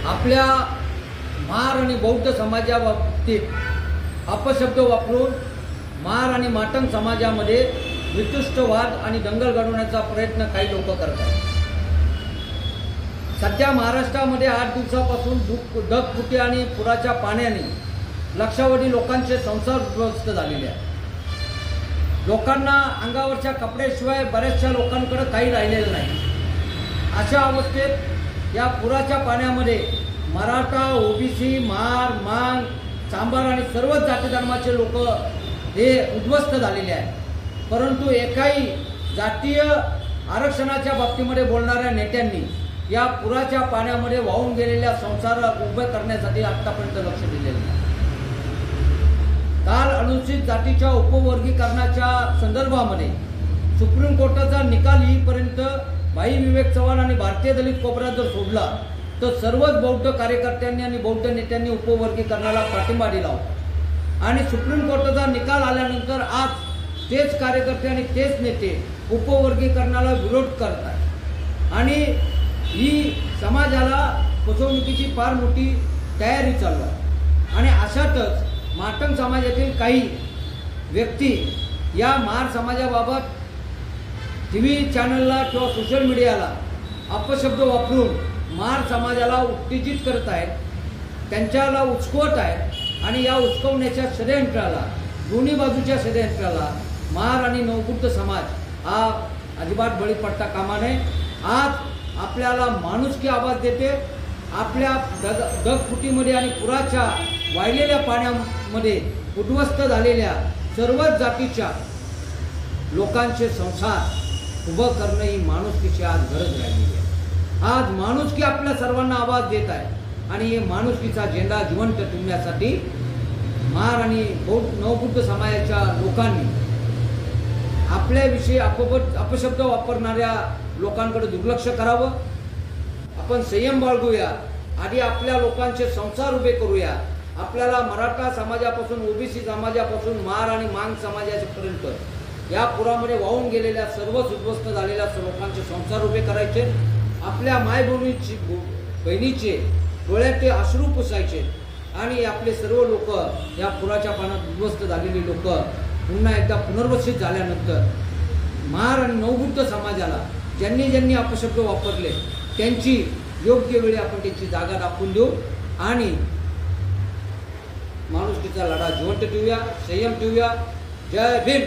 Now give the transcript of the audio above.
आपल्या महार आणि बौद्ध समाजाबाबतीत अपशब्द वापरून महार आणि माटंग समाजामध्ये वितुष्टवाद आणि दंगल घडवण्याचा प्रयत्न काही लोक करतात। सध्या महाराष्ट्रामध्ये 8 दिवसापासून ढगफुटी आणि पुराच्या पाण्याने लक्षावधी लोकांचे संसार उद्ध्वस्त झालेले आहेत। लोकांना अंगावरच्या कपड्याशिवाय बऱ्याचशा लोकांकडे काही राहिलेलं नाही। अशा अवस्थेत या पुराच्या पाण्यामध्ये मराठा, ओबीसी, महार, मांग, चांभार आणि सर्वच जाती धर्माचे लोक हे उद्ध्वस्त झालेले आहेत। परंतु एकाही जातीय आरक्षणाच्या बाबतीमध्ये बोलणाऱ्या नेत्यांनी या पुराच्या पाण्यामध्ये वाहून गेलेल्या संसार उभे करण्यासाठी आतापर्यंत लक्ष दिलेलं नाही। काल अनुसूचित जातीच्या उपवर्गीकरणाच्या संदर्भामध्ये सुप्रीम कोर्टाचा निकाल येईपर्यंत भाई विवेक चव्हाण आणि भारतीय दलित कोपरा जर सोडला तर सर्वच बौद्ध कार्यकर्त्यांनी आणि बौद्ध नेत्यांनी उपवर्गीकरणाला पाठिंबा दिला होता। आणि सुप्रीम कोर्टाचा निकाल आल्यानंतर आज तेच कार्यकर्ते आणि तेच नेते उपवर्गीकरणाला विरोध करतात आणि ही समाजाला फसवणुकीची फार मोठी तयारी चालू आहे। आणि अशातच माटंग समाजातील काही व्यक्ती या महार समाजाबाबत टीव्ही चॅनलला किंवा सोशल मीडियाला अपशब्द वापरून महार समाजाला उत्तेजित करत आहेत, त्यांच्याला उचकवत आहेत। आणि या उचकवण्याच्या षडयंत्राला, दोन्ही बाजूच्या षडयंत्राला महार आणि नवबुद्ध समाज हा अजिबात बळी पडता कामा नये। आज आपल्याला माणुसकी आवाज देते। आपल्या ढगफुटीमध्ये आणि पुराच्या वाहिलेल्या पाण्यामध्ये उद्ध्वस्त झालेल्या सर्वच जातीच्या लोकांचे संसार उभं करणं ही माणुसकीची आज गरज राहिलेली आहे। आज माणुसकी आपल्या सर्वांना आवाज देत आहे आणि हे माणुसकीचा झेंडा जिवंत ठेवण्यासाठी महार आणि नवबुद्ध समाजाच्या लोकांनी आपल्याविषयी अपशब्द वापरणाऱ्या लोकांकडे दुर्लक्ष करावं। आपण संयम बाळगूया, आधी आपल्या लोकांचे संसार उभे करूया। आपल्याला मराठा समाजापासून ओबीसी समाजापासून महार आणि मांग समाजापर्यंत या पुरामध्ये वाहून गेलेल्या सर्वच उद्ध्वस्त झालेल्या लोकांचे संसार उभे करायचे। आपल्या बहिणीचे डोळ्यात अश्रू पुसायचे आणि आपले सर्व लोक या पुराच्या पाण्यात उद्ध्वस्त झालेली लोक पुन्हा एकदा पुनर्वसित झाल्यानंतर महार आणि नवबुद्ध समाजाला ज्यांनी ज्यांनी अपशब्द वापरले त्यांची योग्य वेळी आपण त्यांची जागा दाखवून देऊ आणि माणुसकीचा लढा जिवंत ठेवूया, संयम ठेवूया। जय भीम।